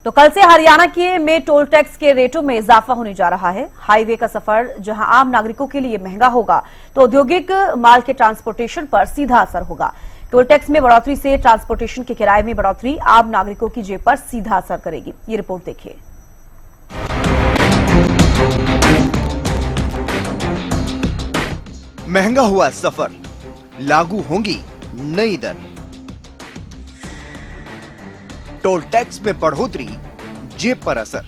तो कल से हरियाणा के में टोल टैक्स के रेटों में इजाफा होने जा रहा है। हाईवे का सफर जहां आम नागरिकों के लिए महंगा होगा, तो औद्योगिक माल के ट्रांसपोर्टेशन पर सीधा असर होगा। टोल टैक्स में बढ़ोतरी से ट्रांसपोर्टेशन के किराए में बढ़ोतरी आम नागरिकों की जेब पर सीधा असर करेगी। ये रिपोर्ट देखिए। महंगा हुआ सफर, लागू होंगी नई दर। टोल टैक्स में बढ़ोतरी, जेब पर असर।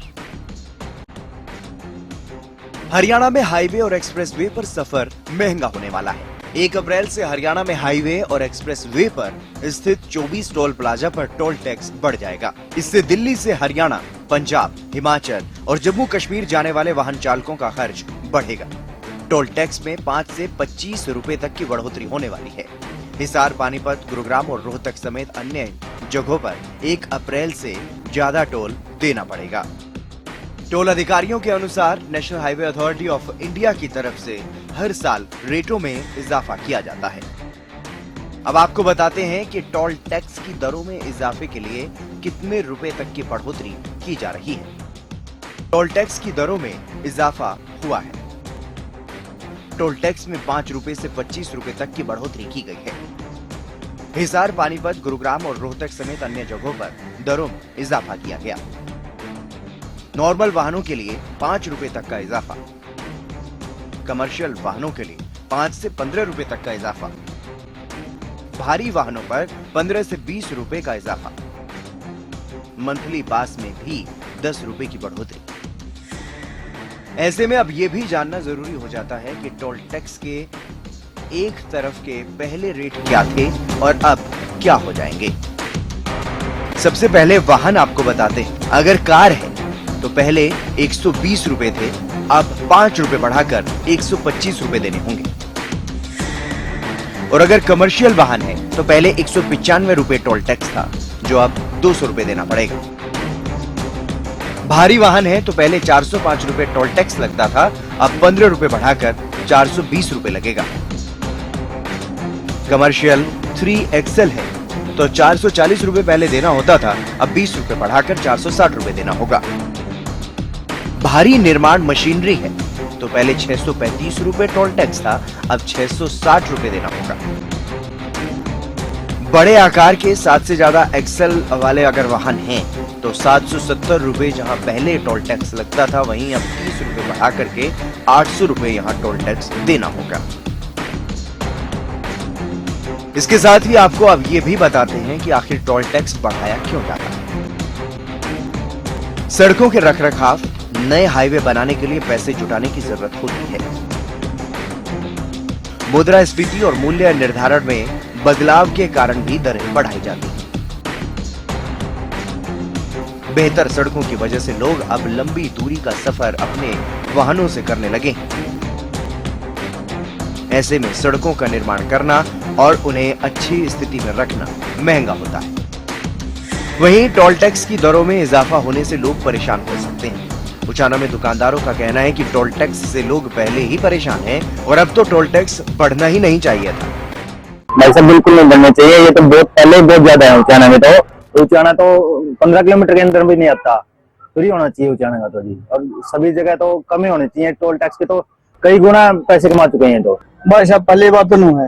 हरियाणा में हाईवे और एक्सप्रेसवे पर सफर महंगा होने वाला है। 1 अप्रैल से हरियाणा में हाईवे और एक्सप्रेसवे पर स्थित 24 टोल प्लाजा पर टोल टैक्स बढ़ जाएगा। इससे दिल्ली से हरियाणा, पंजाब, हिमाचल और जम्मू कश्मीर जाने वाले वाहन चालकों का खर्च बढ़ेगा। टोल टैक्स में 5 से 25 रुपए तक की बढ़ोतरी होने वाली है। हिसार, पानीपत, गुरुग्राम और रोहतक समेत अन्य जगहों पर 1 अप्रैल से ज्यादा टोल देना पड़ेगा। टोल अधिकारियों के अनुसार national highway authority of India की तरफ से हर साल रेटों में इजाफा किया जाता है। अब आपको बताते हैं कि टोल टैक्स की दरों में इजाफे के लिए कितने रुपए तक की बढ़ोतरी की जा रही है। टोल टैक्स की दरों में इजाफा हुआ है। टोल टैक्स में 5 रुपए से 25 रुपए तक की बढ़ोतरी की गई है। हिसार, पानीपत, गुरुग्राम और रोहतक समेत अन्य जगहों पर दरों में इजाफा किया गया। नॉर्मल वाहनों के लिए 5 रुपए तक का इजाफा, कमर्शियल वाहनों के लिए 5 से 15 रुपए तक का इजाफा, भारी वाहनों पर 15 से 20 रुपए का इजाफा, मंथली पास में भी 10 रुपए की बढ़ोतरी। ऐसे में अब यह भी जानना जरूरी हो जाता है कि टोल टैक्स के एक तरफ के पहले रेट क्या थे और अब क्या हो जाएंगे। सबसे पहले वाहन आपको बताते हैं। अगर कार है तो पहले 120 रुपए थे, अब 5 रुपए बढ़ाकर 125 रुपए देने होंगे। और अगर कमर्शियल वाहन है तो पहले 195 रुपए टोल टैक्स था, जो अब 200 रुपए देना पड़ेगा। भारी वाहन है तो पहले 405 रुपए टोल टैक्स लगता था, अब 15 रुपए बढ़ाकर 420 रुपए लगेगा। कमर्शियल 3XL है तो 440 रुपए पहले देना होता था, अब 20 रुपए बढ़ाकर 460 रुपए देना होगा। भारी निर्माण मशीनरी है तो पहले 635 रुपए टोल टैक्स था, अब 660 रुपए देना होगा। बड़े आकार के 7 से ज्यादा एक्सेल वाले अगर वाहन हैं तो 770 रुपए जहां पहले टोल टैक्स लगता था, वहीं अब 30 रुपए बढ़ा करके 800 रुपए यहां टोल टैक्स देना होगा। इसके साथ ही आपको अब ये भी बताते हैं कि आखिर टोल टैक्स बढ़ाया क्यों जाता है। सड़कों के रखरखाव, नए हाईवे बनाने के लिए पैसे जुटाने की जरूरत होती है। मुद्रास्फीति और मूल्य निर्धारण में बदलाव के कारण भी दरें बढ़ाई जाती हैं। बेहतर सड़कों की वजह से लोग अब लंबी दूरी का सफर अपने वाहनों से करने लगे हैं। ऐसे में सड़कों का निर्माण करना और उन्हें अच्छी स्थिति में रखना महंगा होता है। वहीं टोल टैक्स की दरों में इजाफा होने से लोग परेशान हो सकते हैं। उचाना में दुकानदारों का कहना है कि टोल टैक्स से लोग पहले ही परेशान हैं और अब तो टोल टैक्स बढ़ना ही नहीं चाहिए था। भाई साहब, बिल्कुल नहीं बढ़ना चाहिए। ये तो बहुत पहले बहुत ज्यादा है उचाना में। तो उचाना तो 15 किलोमीटर के अंदर भी नहीं आता। फ्री होना चाहिए उचाना का तो जी, और सभी जगह तो कम ही होने चाहिए। टोल टैक्स के तो कई गुना पैसे कमा चुके हैं। तो भाई साहब, पहली बात तो नहीं है,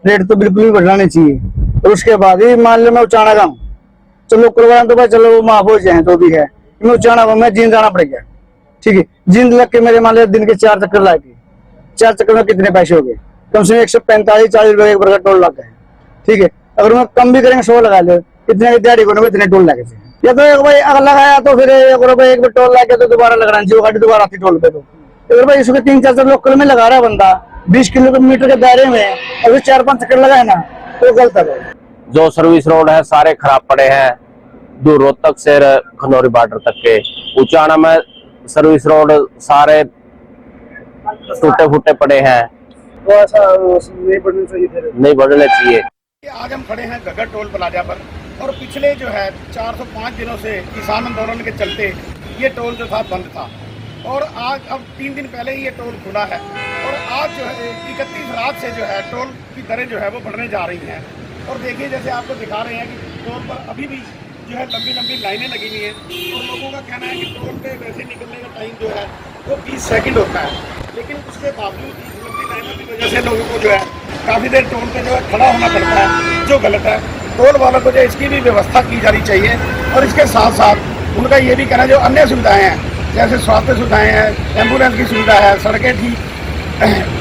रेट तो बिल्कुल भी बढ़ना नहीं चाहिए। और उसके बाद ही मान लो मैं उचाना का हूँ, चलो कुरबान तो भाई चलो माफ हो जाए तो भी है। मैं उचाना का, मैं जींद जाना पड़ेगा, ठीक है। जींद लग के मेरे मान लो दिन के 4 चक्कर लागे, 4 चक्कर में कितने पैसे हो गए? कम से कम 145-40 रुपए एक टोल लगा है, ठीक है। अगर मैं कम भी करेंगे 100 लगा लो, कितने दिहाड़ी को इतने टोल लगे थे। या तो एक भाई अगर लगाया तो फिर 1 रुपए एक बार टोल लगे तो दोबारा लगाना चाहिए। गाड़ी दोबारा आती टोल पे तो अगर भाई इसको 3-4 लोकल में लगा रहा है बंदा 20 किलोमीटर के दायरे में, अगर 4-5 चक्कर लगाए ना तो गलत है। जो सर्विस रोड है सारे खराब पड़े हैं, दूर रोहतक से खनौरी बॉर्डर तक के। उचाना में सर्विस रोड सारे टूटे फूटे पड़े हैं, तो ऐसा नहीं बढ़ने चाहिए। आज हम खड़े हैं गगर टोल प्लाजा पर, और पिछले जो है 405 दिनों से किसान आंदोलन के चलते ये टोल जो था बंद था, और आज अब 3 दिन पहले ही ये टोल खुला है। और आज जो है 31 रात से जो है टोल की दरें जो है वो बढ़ने जा रही हैं। और देखिए, जैसे आपको दिखा रहे हैं कि टोल पर अभी भी जो है लंबी लंबी लाइनें लगी हुई हैं और लोगों का कहना है कि टोल पे वैसे निकलने का टाइम जो है वो 20 सेकंड होता है, लेकिन उसके बावजूद इस लंबी लाइनों की वजह से लोगों को जो है काफ़ी देर टोल पे जो है खड़ा होना पड़ता है, जो गलत है। टोल वालों को जो इसकी भी व्यवस्था की जानी चाहिए और इसके साथ साथ उनका ये भी कहना जो अन्य सुविधाएँ हैं जैसे स्वास्थ्य सुविधाएँ हैं, एम्बुलेंस की सुविधा है, सड़कें ठीक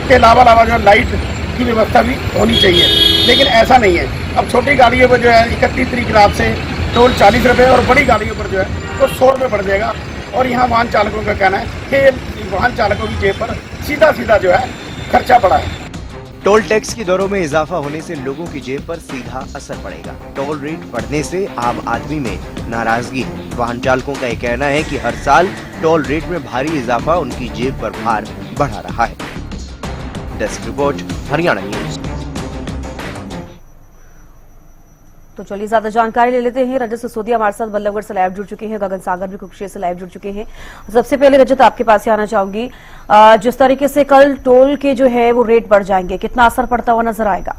के अलावा जो लाइट की व्यवस्था भी होनी चाहिए, लेकिन ऐसा नहीं है। अब छोटी गाड़ियों पर जो है 31 तारीख रात से टोल 40 रुपये और बड़ी गाड़ियों पर जो है वो 100 रुपये बढ़ जाएगा। और यहाँ वाहन चालकों का कहना है कि वाहन चालकों की जेब पर सीधा जो है खर्चा पड़ा है। टोल टैक्स की दरों में इजाफा होने से लोगों की जेब पर सीधा असर पड़ेगा। टोल रेट बढ़ने से आम आदमी में नाराजगी है। वाहन चालकों का ये कहना है कि हर साल टोल रेट में भारी इजाफा उनकी जेब पर भार बढ़ा रहा है। Desk report, Haryana news. तो चलिए ज्यादा जानकारी ले लेते हैं। रजत सिसोदिया हमारे साथ बल्लभगढ़ से लाइव जुड़ चुके हैं, गगन सागर भी कुरुक्षेत्र से लाइव जुड़ चुके हैं। सबसे पहले रजत आपके पास ही आना चाहूंगी, जिस तरीके से कल टोल के जो है वो रेट बढ़ जाएंगे, कितना असर पड़ता हुआ नजर आएगा?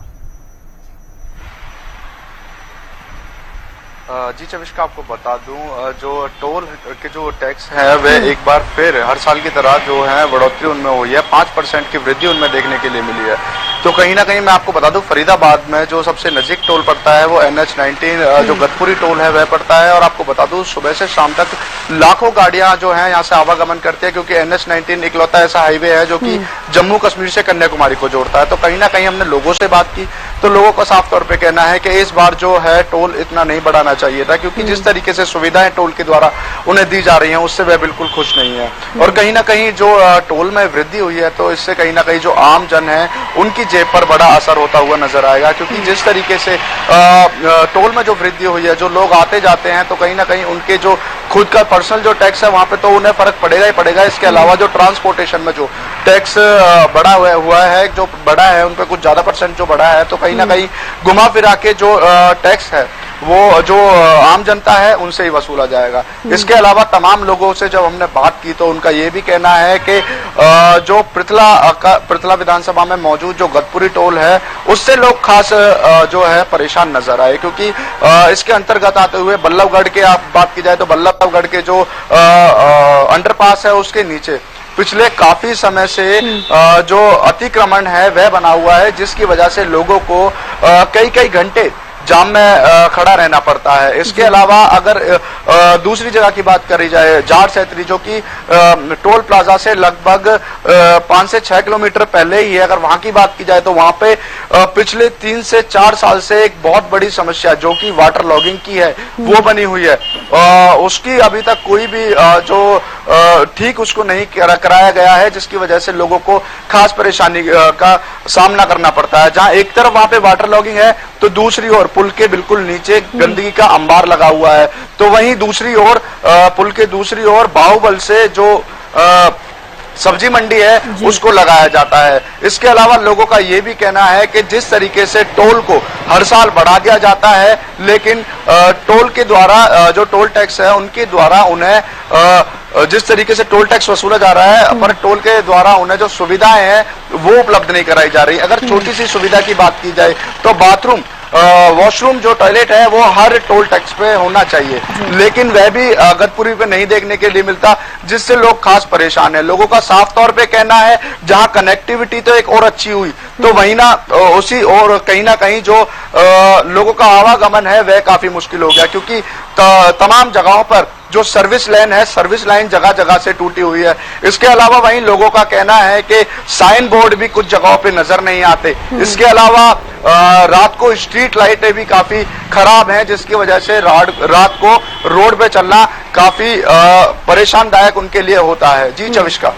जी चविष्का, आपको बता दूं जो टोल के जो टैक्स है वह एक बार फिर हर साल की तरह जो है बढ़ोतरी उनमें हुई है। 5% की वृद्धि उनमें देखने के लिए मिली है। तो कहीं ना कहीं मैं आपको बता दूं फरीदाबाद में जो सबसे नजदीक टोल पड़ता है वो NH-19 जो गतपुरी टोल है वह पड़ता है। और आपको बता दूं सुबह से शाम तक लाखों गाड़ियां जो है यहाँ से आवागमन करती है, क्योंकि NH-19 इकलौता ऐसा हाईवे है जो कि जम्मू कश्मीर से कन्याकुमारी को जोड़ता है। तो कहीं ना कहीं हमने लोगों से बात की तो लोगों का साफ तौर पर कहना है कि इस बार जो है टोल इतना नहीं बढ़ाना चाहिए था, क्योंकि जिस तरीके से सुविधाएं टोल के द्वारा उन्हें दी जा रही हैं उससे वह बिल्कुल खुश नहीं है। और कहीं ना कहीं जो टोल में वृद्धि हुई है तो इससे कहीं ना कहीं जो आम जन है उनकी जेब पर बड़ा असर होता हुआ नजर आएगा, क्योंकि जिस तरीके से टोल में जो वृद्धि हुई है, जो लोग आते जाते हैं तो कहीं ना कहीं उनके जो खुद का पर्सनल जो टैक्स है वहां पे तो उन्हें फर्क पड़ेगा ही पड़ेगा। इसके अलावा जो ट्रांसपोर्टेशन में जो टैक्स बढ़ा हुआ है, जो बढ़ा है उन पर कुछ ज्यादा % जो बढ़ा है, तो कहीं ना कहीं घुमा फिरा के जो टैक्स है वो जो आम जनता है उनसे ही वसूला जाएगा। इसके अलावा तमाम लोगों से जब हमने बात की तो उनका ये भी कहना है कि जो पृथला विधानसभा में मौजूद जो गतपुरी टोल है उससे लोग खास जो है परेशान नजर आए, क्योंकि इसके अंतर्गत आते हुए बल्लभगढ़ के आप बात की जाए तो बल्लभगढ़ के जो अंडरपास है उसके नीचे पिछले काफी समय से जो अतिक्रमण है वह बना हुआ है, जिसकी वजह से लोगों को कई घंटे जाम में खड़ा रहना पड़ता है। इसके अलावा अगर दूसरी जगह की बात करी जाए जाट सैतरी, जो कि टोल प्लाजा से लगभग 5 से 6 किलोमीटर पहले ही है, अगर वहां की बात की जाए तो वहां पे पिछले 3 से 4 साल से एक बहुत बड़ी समस्या जो कि वाटर लॉगिंग की है वो बनी हुई है। उसकी अभी तक कोई भी जो ठीक उसको नहीं कराया गया है, जिसकी वजह से लोगों को खास परेशानी का सामना करना पड़ता है। जहां एक तरफ वहां पे वाटर लॉगिंग है तो दूसरी ओर पुल के बिल्कुल नीचे गंदगी का अंबार लगा हुआ है, तो वहीं दूसरी ओर पुल के दूसरी ओर बाहुबल से जो सब्जी मंडी है उसको लगाया जाता है। इसके अलावा लोगों का ये भी कहना है कि जिस तरीके से टोल को हर साल बढ़ा दिया जाता है, लेकिन टोल के द्वारा जो टोल टैक्स है उनके द्वारा उन्हें जिस तरीके से टोल टैक्स वसूला जा रहा है पर टोल के द्वारा उन्हें जो सुविधाएं हैं वो उपलब्ध नहीं कराई जा रही। अगर छोटी सी सुविधा की बात की जाए तो बाथरूम वॉशरूम जो टॉयलेट है वो हर टोल टैक्स पे होना चाहिए, लेकिन वह भी गतपुरी पे नहीं देखने के लिए मिलता, जिससे लोग खास परेशान है। लोगों का साफ तौर पे कहना है जहां कनेक्टिविटी तो एक और अच्छी हुई तो वहीं ना उसी और कहीं ना कहीं जो लोगों का आवागमन है वह काफी मुश्किल हो गया, क्योंकि तमाम जगहों पर जो सर्विस लाइन है, सर्विस लाइन जगह जगह से टूटी हुई है। इसके अलावा वहीं लोगों का कहना है कि साइन बोर्ड भी कुछ जगहों पे नजर नहीं आते। इसके अलावा रात को स्ट्रीट लाइटें भी काफी खराब हैं, जिसकी वजह से रात को रोड पे चलना काफी परेशानदायक उनके लिए होता है। जी चविष्का,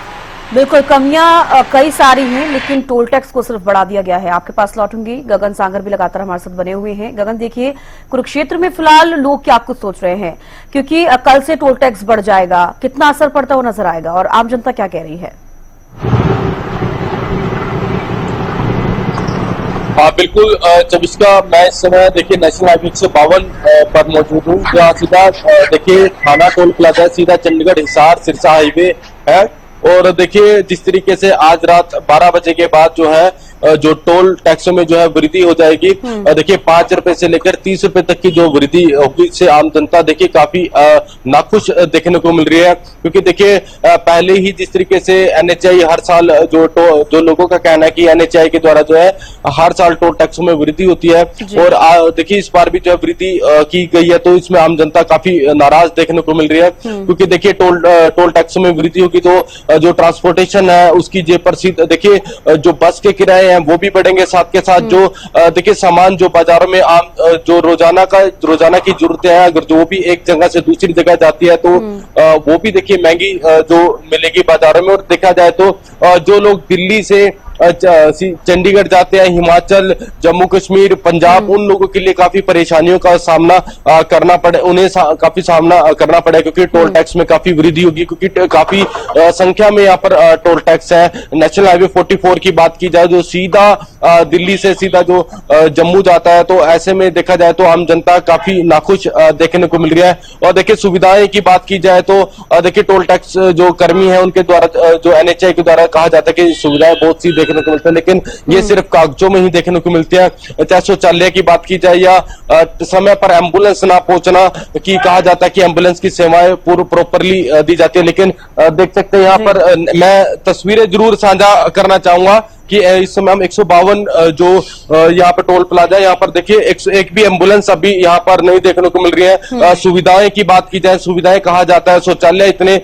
बिल्कुल, कमियां कई सारी हैं, लेकिन टोल टैक्स को सिर्फ बढ़ा दिया गया है। आपके पास लौटूंगी, गगन सागर भी लगातार हमारे साथ बने हुए हैं। गगन, देखिए कुरुक्षेत्र में फिलहाल लोग क्या कुछ सोच रहे हैं, क्योंकि कल से टोल टैक्स बढ़ जाएगा, कितना असर पड़ता हुआ नजर आएगा और आम जनता क्या कह रही है? हाँ बिल्कुल चविष्का, मैं इस समय देखिए नेशनल हाईवे 152 पर मौजूद हूँ, जहाँ सीधा देखिए थाना टोल प्लाजा सीधा चंडीगढ़ हिसार सिरसा हाईवे है। और देखिए जिस तरीके से आज रात 12 बजे के बाद जो है जो टोल टैक्सों में जो है वृद्धि हो जाएगी। देखिए 5 रुपए से लेकर 30 रुपए तक की जो वृद्धि होगी, इससे आम जनता देखिए काफी नाखुश देखने को मिल रही है। क्योंकि देखिए पहले ही जिस तरीके से NHAI हर साल जो लोगों का कहना है कि NHAI के द्वारा जो है हर साल टोल टैक्सों में वृद्धि होती है, और देखिए इस बार भी जो है वृद्धि की गई है, तो इसमें आम जनता काफी नाराज देखने को मिल रही है। क्योंकि देखिए टोल टैक्सों में वृद्धि होगी तो जो ट्रांसपोर्टेशन है उसकी जेब पर सीधा, देखिए जो बस के किराए हैं वो भी बढ़ेंगे, साथ के साथ जो देखिए सामान जो बाजारों में आम जो रोजाना की जरूरतें हैं, अगर जो भी एक जगह से दूसरी जगह जाती है तो वो भी देखिए महंगी जो मिलेगी बाजारों में। और देखा जाए तो जो लोग दिल्ली से चंडीगढ़ जाते हैं, हिमाचल, जम्मू कश्मीर, पंजाब, उन लोगों के लिए काफी परेशानियों का सामना करना पड़े, उन्हें काफी सामना करना पड़े, क्योंकि टोल टैक्स में काफी वृद्धि होगी। क्योंकि काफी संख्या में यहाँ पर टोल टैक्स है। नेशनल हाईवे 44 की बात की जाए, जो सीधा दिल्ली से सीधा जो जम्मू जाता है, तो ऐसे में देखा जाए तो आम जनता काफी नाखुश देखने को मिल रही है। और देखिए सुविधाएं की बात की जाए तो देखिए टोल टैक्स जो कर्मी है उनके द्वारा, जो NHAI के द्वारा कहा जाता है कि सुविधाएं बहुत सी देखने को मिलती है, लेकिन ये सिर्फ कागजों में ही देखने को मिलती है। चाहे शौचालय की बात की जाए या समय पर एम्बुलेंस ना पहुंचना, की कहा जाता है कि एम्बुलेंस की सेवाएं प्रॉपरली दी जाती है, लेकिन देख सकते हैं यहाँ पर मैं तस्वीरें जरूर साझा करना चाहूंगा कि इस समय हम 152 जो यहाँ पर टोल प्लाजा है, यहाँ पर देखिए 101 भी एम्बुलेंस अभी यहाँ पर नहीं देखने को मिल रही है। सुविधाएं की बात की जाए, सुविधाएं कहा जाता है शौचालय इतने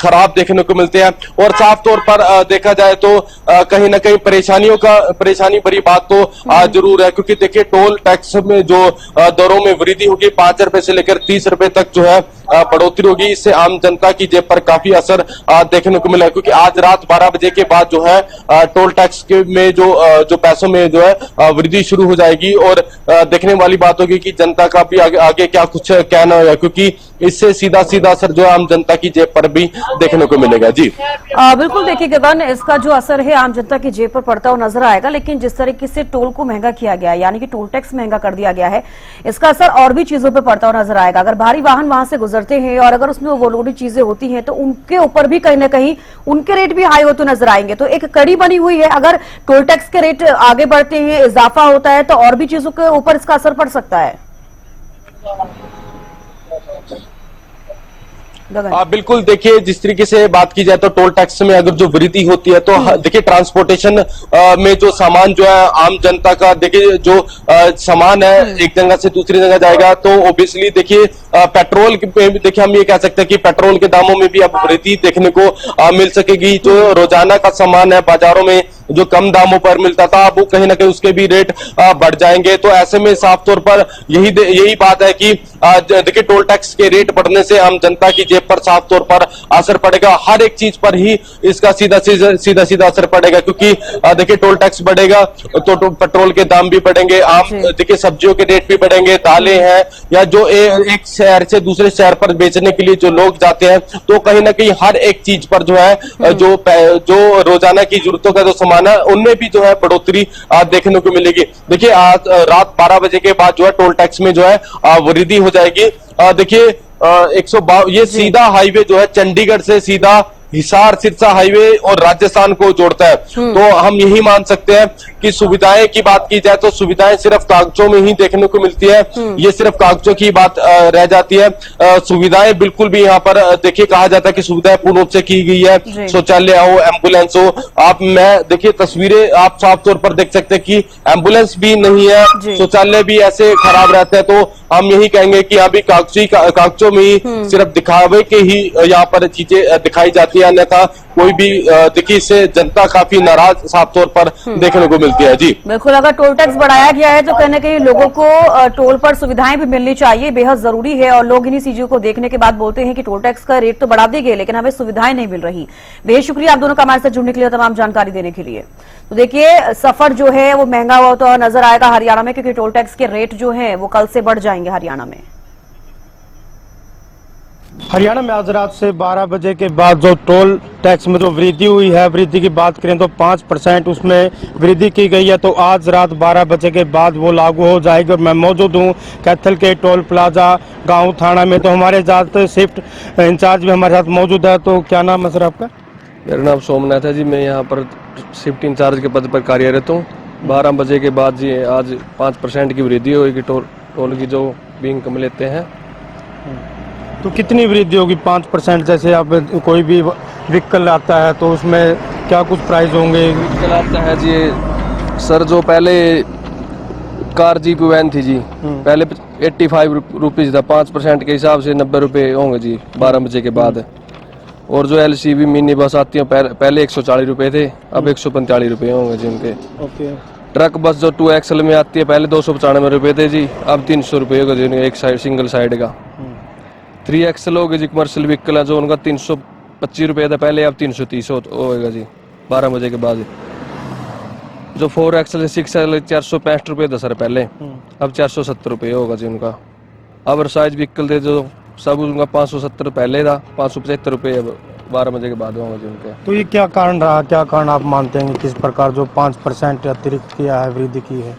खराब देखने को मिलते हैं। और साफ तौर पर देखा जाए तो कहीं ना कहीं परेशानी भरी बात तो जरूर है। क्योंकि देखिए टोल टैक्स में जो दरों में वृद्धि होगी, 5 रुपए से लेकर 30 रुपए तक जो है बढ़ोतरी होगी, इससे आम जनता की जेब पर काफी असर देखने को मिला है। क्योंकि आज रात 12 बजे के बाद जो है टोल टैक्स में जो पैसों में जो है वृद्धि शुरू हो जाएगी। और देखने वाली बात होगी कि जनता का भी आगे क्या कुछ कहना होगा, क्योंकि इससे सीधा असर जो है आम जनता की जेब पर भी देखने को मिलेगा। जी बिल्कुल, देखिए गगन, इसका जो असर है आम जनता की जेब पर पड़ता हुआ नजर आएगा। लेकिन जिस तरीके से टोल को महंगा किया गया है, यानी कि टोल टैक्स महंगा कर दिया गया है, इसका असर और भी चीजों पर पड़ता हुआ नजर आएगा। अगर भारी वाहन वहां से गुजरते हैं और अगर उसमें वो लोडी चीजें होती हैं तो उनके ऊपर भी कहीं ना कहीं उनके रेट भी हाई होते नजर आएंगे। तो एक कड़ी बनी हुई है, अगर टोल टैक्स के रेट आगे बढ़ते हैं, इजाफा होता है, तो और भी चीजों के ऊपर इसका असर पड़ सकता है। बिल्कुल, देखिए जिस तरीके से बात की जाए तो टोल टैक्स में अगर जो वृद्धि होती है तो देखिए ट्रांसपोर्टेशन में जो सामान जो है आम जनता का, देखिए जो सामान है एक जगह से दूसरी जगह जाएगा, तो ऑब्वियसली देखिए पेट्रोल पे देखिए हम ये कह सकते हैं कि पेट्रोल के दामों में भी अब वृद्धि देखने को मिल सकेगी। जो रोजाना का सामान है बाजारों में जो कम दामों पर मिलता था, अब वो कहीं ना कहीं उसके भी रेट बढ़ जाएंगे। तो ऐसे में साफ तौर पर यही बात है कि देखिए टोल टैक्स के रेट बढ़ने से आम जनता की जेब पर साफ तौर पर असर पड़ेगा। हर एक चीज पर ही इसका सीधा असर पड़ेगा। क्योंकि देखिए टोल टैक्स बढ़ेगा तो पेट्रोल के दाम भी बढ़ेंगे, आम देखिए सब्जियों के रेट भी बढ़ेंगे, दालें हैं या जो एक शहर से दूसरे शहर पर बेचने के लिए जो लोग जाते हैं, तो कहीं ना कहीं हर एक चीज पर जो है जो रोजाना की जरूरतों का जो सामान है उनमें भी जो है बढ़ोतरी देखने को मिलेगी। देखिए आज रात 12 बजे के बाद जो है टोल टैक्स में जो है वृद्धि हो जाएगी। देखिए 152 ये सीधा हाईवे जो है चंडीगढ़ से सीधा हिसार सिरसा हाईवे और राजस्थान को जोड़ता है। तो हम यही मान सकते हैं कि सुविधाएं की बात की जाए तो सुविधाएं सिर्फ कागजों में ही देखने को मिलती है, ये सिर्फ कागजों की बात रह जाती है। सुविधाएं बिल्कुल भी यहाँ पर देखिए कहा जाता है कि सुविधाएं पूर्ण रूप से की गई है, शौचालय हो, एम्बुलेंस हो। मैं देखिए तस्वीरें आप साफ तौर पर देख सकते हैं कि एम्बुलेंस भी नहीं है, शौचालय भी ऐसे खराब रहते हैं। तो हम यही कहेंगे कि यहाँ भी कागजों में ही सिर्फ दिखावे के ही यहाँ पर चीजें दिखाई जाती है, अन्यथा कोई भी देखिए इससे जनता काफी नाराज साफ तौर पर देखने को मिलती है। जी बिल्कुल, अगर टोल टैक्स बढ़ाया गया है तो कहीं ना कहीं लोगों को टोल पर सुविधाएं भी मिलनी चाहिए, बेहद जरूरी है। और लोग इन्हीं चीजों को देखने के बाद बोलते हैं कि टोल टैक्स का रेट तो बढ़ा दी गई लेकिन हमें सुविधाएं नहीं मिल रही। बेहद शुक्रिया आप दोनों का हमारे साथ जुड़ने के लिए, तमाम जानकारी देने के लिए। तो देखिए सफर जो है वो महंगा हुआ तो नजर आएगा हरियाणा में, क्योंकि टोल टैक्स के रेट जो है वो कल से बढ़ जाएंगे हरियाणा में। हरियाणा में आज रात से 12 बजे के बाद जो टोल टैक्स में जो वृद्धि हुई है, वृद्धि की बात करें तो 5% उसमें वृद्धि की गई है। तो आज रात 12 बजे के बाद वो लागू हो जाएगी। और मैं मौजूद हूँ कैथल के टोल प्लाजा गांव थाना में। तो हमारे साथ शिफ्ट इंचार्ज भी हमारे साथ मौजूद है। तो क्या नाम है सर आपका? मेरा नाम सोमनाथ है जी, मैं यहाँ पर शिफ्ट इंचार्ज के पद पर कार्यरत हूँ। 12 बजे के बाद जी आज 5% की वृद्धि होगी टोल की जो भी लेते हैं। तो कितनी वृद्धि होगी 5%? जैसे अब कोई भी व्हीकल आता है तो उसमें क्या कुछ प्राइस होंगे? व्हीकल आता है जी सर, जो पहले कार जीप वैन थी जी, पहले 85 रुपीज़ था, 5% के हिसाब से 90 रुपये होंगे जी 12 बजे के बाद। और जो LCV मिनी बस आती है पहले 140 रुपये थे, अब 145 रुपये होंगे जी उनके। ओके। ट्रक बस जो 2XL में आती है पहले 295 रुपये थे जी, अब 300 रुपये होगा जी एक साइड सिंगल साइड का। 3XL होगी जी कमर्शियल व्हीकल है जो उनका 325 रुपये था पहले, अब 330 होगा जी 12 बजे के बाद। जो 4XL 6XL 465 रुपये था सर पहले, अब 470 रुपये होगा जी उनका। अब साइज व्हीकल थे जो सब उनका 570 पहले था, 575 रुपये अब 12 बजे के बाद होंगे जी उनके। तो ये क्या कारण रहा, क्या कारण आप मानते हैं किस प्रकार जो 5% अतिरिक्त किया है, वृद्धि की है?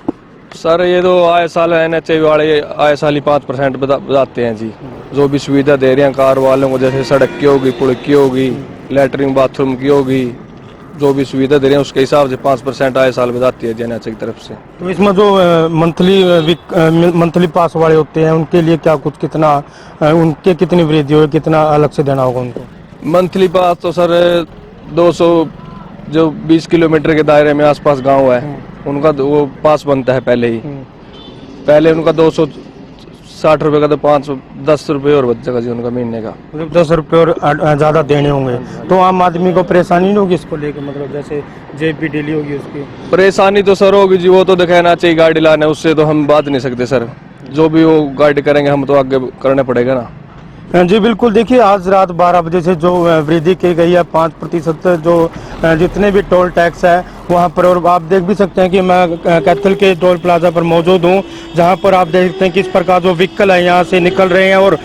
सर ये तो आए साल NHA वाले आए साल ही 5% बताते हैं जी। जो भी सुविधा दे रहे हैं कार वालों को, जैसे सड़क की होगी, पुल की होगी, लैटरिन बाथरूम की होगी, जो भी सुविधा दे रहे हैं उसके हिसाब से 5% आए साल बताती है NHA की तरफ से। तो इसमें जो मंथली पास वाले होते हैं उनके लिए क्या कुछ कितना उनके कितनी वृद्धि होगी, कितना अलग से देना होगा उनको? मंथली पास तो सर 200 जो 20 किलोमीटर के दायरे में आसपास गांव है उनका वो पास बनता है पहले ही। पहले उनका 260 रुपये का, तो 510 रुपये और बच जाएगा जी उनका महीने का। मतलब 10 रुपये और ज़्यादा देने होंगे तो आम आदमी को परेशानी नहीं होगी इसको लेकर? मतलब जैसे जेपी डेली होगी उसकी परेशानी तो सर होगी जी, वो तो दिखाना चाहिए गाड़ी लाने, उससे तो हम बात नहीं सकते सर। जो भी वो गाइड करेंगे हम तो आगे करना पड़ेगा ना। जी बिल्कुल। देखिए आज रात 12 बजे से जो वृद्धि की गई है 5% जो जितने भी टोल टैक्स है वहाँ पर, और आप देख भी सकते हैं कि मैं कैथल के टोल प्लाजा पर मौजूद हूँ जहाँ पर आप देख सकते हैं किस प्रकार जो व्हीकल है यहाँ से निकल रहे हैं। और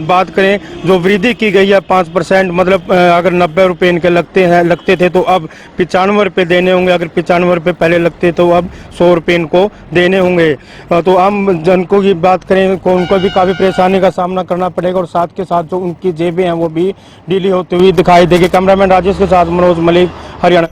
बात करें जो वृद्धि की गई है 5%, मतलब अगर 90 रुपये इनके लगते थे तो अब 95 रुपये देने होंगे। अगर 95 रुपये पहले लगते तो अब 100 रुपये इनको देने होंगे। तो आम जन को की बात करें उनको भी काफ़ी परेशानी का सामना करना पड़ेगा, और साथ के साथ जो उनकी जेबें हैं वो भी ढीली होती हुई दिखाई देगी। कैमरामैन राजेश के साथ मनोज मलिक, हरियाणा।